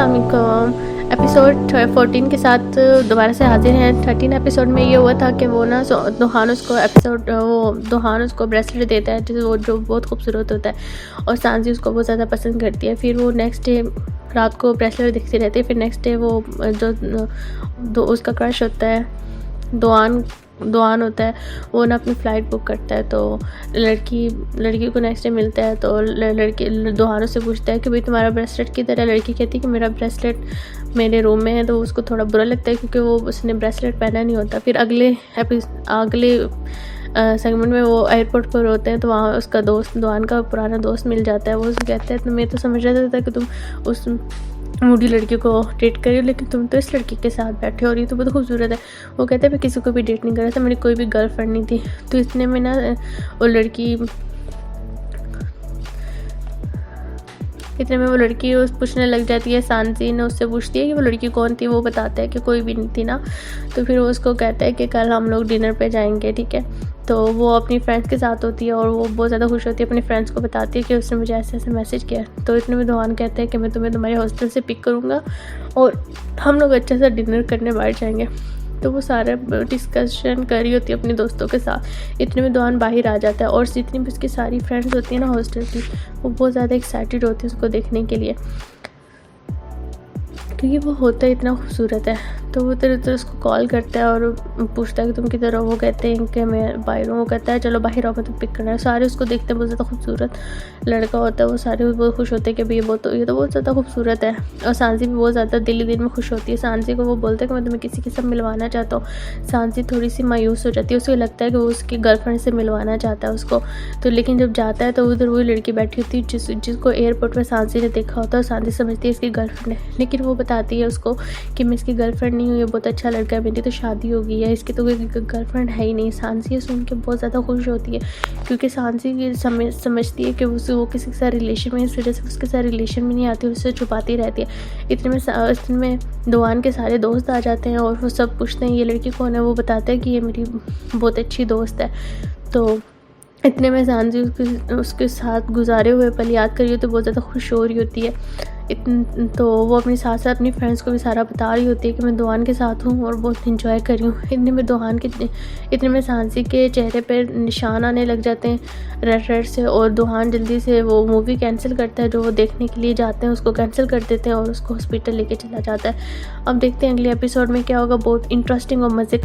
Episode 14 के साथ दोबारा से हाजिर हैं। 13 एपिसोड में ये हुआ था कि वो ना दोहान उसको ब्रेसलेट देता है जो बहुत खूबसूरत होता है और सांजी उसको बहुत ज़्यादा पसंद करती है। फिर वो नेक्स्ट डे रात को ब्रेसलेट दिखती रहती है। फिर नेक्स्ट डे वो जो उसका क्रश होता है दोआन होता है, वो ना अपनी फ़्लाइट बुक करता है। तो लड़की को नेक्स्ट डे मिलता है तो लड़की दोहान से पूछता है कि भाई तुम्हारा ब्रेसलेट किधर है। लड़की कहती है कि मेरा ब्रेसलेट मेरे रूम में है। तो उसको थोड़ा बुरा लगता है क्योंकि उसने ब्रेसलेट पहना नहीं होता। फिर अगले सेगमेंट में वो एयरपोर्ट पर होते हैं तो वहाँ उसका दोस्त दोआन का पुराना दोस्त मिल जाता है। वो उसको कहता है तो मैं तो समझ रहा था कि तुम उस मूडी लड़की को डेट करियो, लेकिन तुम तो इस लड़की के साथ बैठे हो और ये तो बहुत खूबसूरत है। वो कहते हैं मैं किसी को भी डेट नहीं कर रहा था, मेरी कोई भी गर्लफ्रेंड नहीं थी। तो इतने में ना वो लड़की पूछने लग जाती है। सांजी ने उससे पूछती है कि वो लड़की कौन थी। वो बताता है कि कोई भी नहीं थी ना। तो फिर वो उसको कहता है कि कल हम लोग डिनर पे जाएंगे, ठीक है। तो वो अपनी फ्रेंड्स के साथ होती है और वो बहुत ज़्यादा खुश होती है। अपने फ्रेंड्स को बताती है कि उसने मुझे ऐसे ऐसे मैसेज किया। तो इतने में दोहान कहते हैं कि मैं तुम्हें तुम्हारे हॉस्टल से पिक करूँगा और हम लोग अच्छा सा डिनर करने बाहर जाएंगे। तो वो सारा डिस्कशन कर रही होती है अपने दोस्तों के साथ। इतने में दोहान बाहर आ जाता है और जितनी भी उसकी सारी फ्रेंड्स होती है ना हॉस्टल की, वो बहुत ज़्यादा एक्साइटेड होती है उसको देखने के लिए क्योंकि वो होता इतना खूबसूरत है। तो वो तरह उसको कॉल करता है और पूछता है कि तुम किधर हो। वो कहते हैं कि मैं बाहर हूँ। वो कहता है चलो बाहर आओ, मैं तुम पिक करना है। सारे उसको देखते हैं, बहुत ज़्यादा खूबसूरत लड़का होता है। वो सारे बहुत खुश होते हैं कि भाई ये तो बहुत ज़्यादा खूबसूरत है। और सांजी भी बहुत ज़्यादा दिल में खुश होती है। सांजी को वो बोलते हैं कि मैं तुम्हें किसी के साथ मिलवाना चाहता हूँ। सांजी थोड़ी सी मायूस हो जाती है। उसे लगता है कि वो उसकी गर्लफ्रेंड से मिलवाना चाहता है उसको। तो लेकिन जब जाता है तो उधर वही लड़की बैठी होती है जिसको एयरपोर्ट में सांजी ने देखा होता है। और सांजी समझती है इसकी गर्लफ्रेंड है, लेकिन वो बताती है उसको कि मैं इसकी गर्लफ्रेंड नहीं हूँ, ये बहुत अच्छा लड़का है, मेरी तो शादी हो गई है, इसकी तो कोई गर्लफ्रेंड है ही नहीं। सांजी ये सुन के बहुत ज़्यादा खुश होती है क्योंकि सांजी समझती है कि वो किसी के साथ रिलेशन में, इस वजह से उसके साथ रिलेशन में नहीं आती, उससे छुपाती रहती है। इतने में दोआन के सारे दोस्त आ जाते हैं और वो सब पूछते हैं ये लड़की कौन है। वो बताता है कि ये मेरी बहुत अच्छी दोस्त है। तो इतने में सांजी उसके साथ गुजारे हुए पल याद करिए तो बहुत ज़्यादा खुश हो रही होती है। तो वो अपनी साथ साथ अपनी फ्रेंड्स को भी सारा बता रही होती है कि मैं दोहान के साथ हूँ और बहुत इंजॉय कर रही हूँ। इतने में सांजी के चेहरे पर निशान आने लग जाते हैं रेड से, और दोहान जल्दी से वो मूवी कैंसिल करता है जो वो देखने के लिए जाते हैं, उसको कैंसिल कर देते हैं और उसको हॉस्पिटल लेके चला जाता है। अब देखते हैं अगले एपिसोड में क्या होगा। बहुत इंटरेस्टिंग और मज़े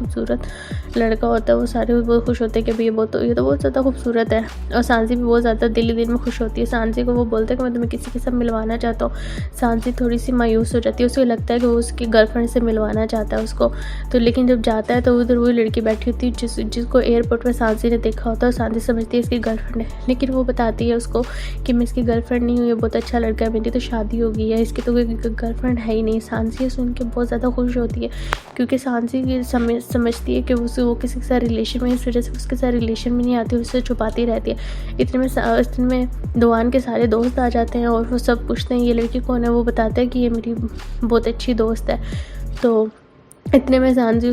खूबसूरत लड़का होता है। वो सारे बहुत खुश होते हैं कि भाई ये तो बहुत ज़्यादा खूबसूरत है। और सांजी भी बहुत ज़्यादा दिल में खुश होती है। सांजी को वो बोलते हैं कि मैं तुम्हें किसी के साथ मिलवाना चाहता हूँ। सांजी थोड़ी सी मायूस हो जाती है। उसे लगता है कि वो उसकी गर्लफ्रेंड से मिलवाना चाहता है उसको। तो लेकिन जब जाता है तो उधर वही लड़की बैठी होती है जिसको एयरपोर्ट पर सांजी ने देखा होता है। सांजी समझती है इसकी गर्लफ्रेंड है, लेकिन वो बताती है उसको कि मैं इसकी गर्लफ्रेंड नहीं हूँ, ये बहुत अच्छा लड़का है, मेरी तो शादी हो गई है, इसकी तो कोई गर्लफ्रेंड है ही नहीं। सांजी ये सुन के बहुत ज़्यादा खुश होती है क्योंकि सांजी समझती है कि वो किसी के साथ रिलेशन में, इस वजह से उसके साथ रिलेशन में नहीं आती, उससे छुपाती रहती है। इतने में दोआन के सारे दोस्त आ जाते हैं और वो सब पूछते हैं ये लड़की कौन है। वो बताता है कि ये मेरी बहुत अच्छी दोस्त है। तो इतने में सांजी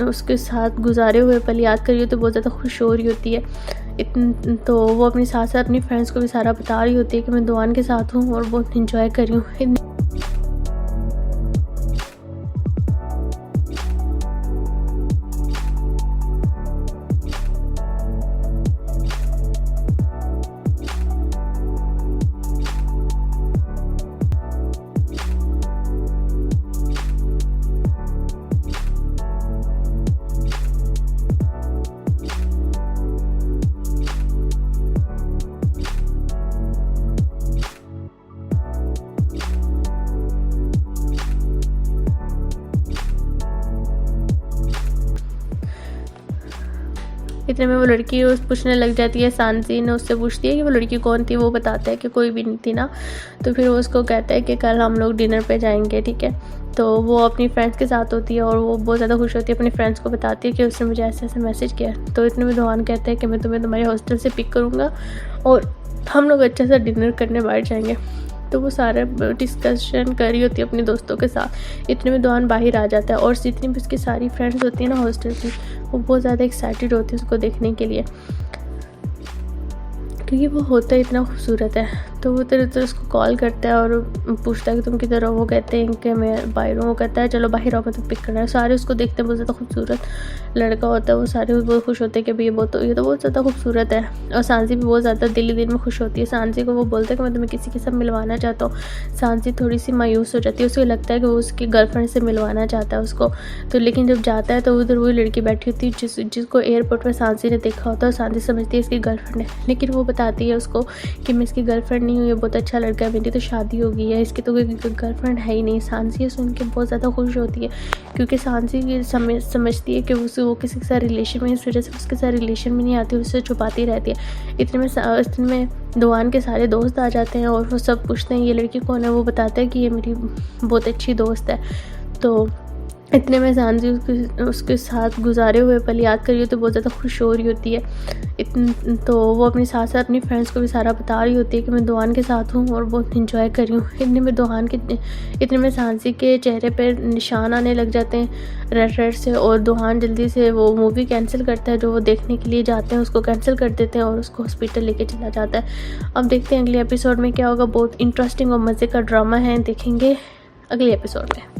उसके साथ गुजारे हुए पल याद करिए तो बहुत ज़्यादा खुश हो रही होती है। तो वो अपनी साथ साथ अपनी फ्रेंड्स को भी सारा बता रही होती है कि मैं दोआन के साथ हूँ और बहुत इंजॉय कर रही हूँ। इतने में वो लड़की पूछने लग जाती है, सांजी ने उससे पूछती है कि वो लड़की कौन थी। वो बताता है कि कोई भी नहीं थी ना। तो फिर वो उसको कहता है कि कल हम लोग डिनर पे जाएंगे, ठीक है। तो वो अपनी फ्रेंड्स के साथ होती है और वो बहुत ज़्यादा खुश होती है, अपनी फ्रेंड्स को बताती है कि उसने मुझे ऐसे ऐसे मैसेज किया। तो इतने में दोहान कहता है कि मैं तुम्हें तुम्हारे हॉस्टल से पिक करूँगा और हम लोग अच्छा सा डिनर करने बाहर जाएंगे। तो वो सारा डिस्कशन कर रही होती है अपने दोस्तों के साथ। इतने में दोहान बाहर आ जाता है और जितनी भी उसकी सारी फ्रेंड्स होती है ना हॉस्टल की, वो बहुत ज़्यादा एक्साइटेड होती है उसको देखने के लिए, क्योंकि वो होता है इतना खूबसूरत है। तो वो तेरे तो उसको कॉल करता है और पूछता है कि तुम किधर हो। वो कहते हैं कि मैं बाहर हूँ। वो कहता है चलो बाहर आओ, मैं तो पिक करना है। सारे उसको देखते हैं, बहुत ज़्यादा खूबसूरत लड़का होता है। वो सारे बहुत खुश होते हैं कि भाई ये तो बहुत ज़्यादा खूबसूरत है। और सांजी भी बहुत ज़्यादा दिल में खुश होती है। सांजी को वो बोलता है कि मैं तुम्हें किसी के साथ मिलवाना चाहता हूँ। सांजी थोड़ी सी मायूस हो जाती है, उसको लगता है कि वो उसकी गर्लफ्रेंड से मिलवाना चाहता है उसको। तो लेकिन जब जाता है तो उधर वही लड़की बैठी होती है जिसको एयरपोर्ट पर सांजी ने देखा होता है। सांजी समझती है इसकी गर्लफ्रेंड है, लेकिन वो बताती है उसको कि मैं इसकी गर्लफ्रेंड नहीं हूँ, ये बहुत अच्छा लड़का है, मेरी तो शादी हो गई है, इसकी तो कोई गर्लफ्रेंड है ही नहीं। सांजी सुन के बहुत ज़्यादा खुश होती है, क्योंकि सांजी समझती है कि वो किसी के साथ रिलेशन में, इस वजह से उसके साथ रिलेशन में नहीं आती, उससे छुपाती रहती है। इतने में दोहान के सारे दोस्त आ जाते हैं और वो सब पूछते हैं ये लड़की कौन है। वो बताता है कि ये मेरी बहुत अच्छी दोस्त है। तो इतने में सांजी उसके साथ गुजारे हुए पल याद करी तो बहुत ज़्यादा खुश हो रही होती है। तो वो अपने साथ साथ अपनी फ्रेंड्स को भी सारा बता रही होती है कि मैं दोहान के साथ हूँ और बहुत इंजॉय कर रही हूँ। इतने में सांजी के चेहरे पर निशान आने लग जाते हैं रेड से, और दोहान जल्दी से वो मूवी कैंसिल करता है जो वो देखने के लिए जाते हैं, उसको कैंसिल कर देते हैं और उसको हॉस्पिटल लेके चला जाता है। अब देखते हैं अगले एपिसोड में क्या होगा। बहुत इंटरेस्टिंग और मज़े का ड्रामा है, देखेंगे अगले एपिसोड में।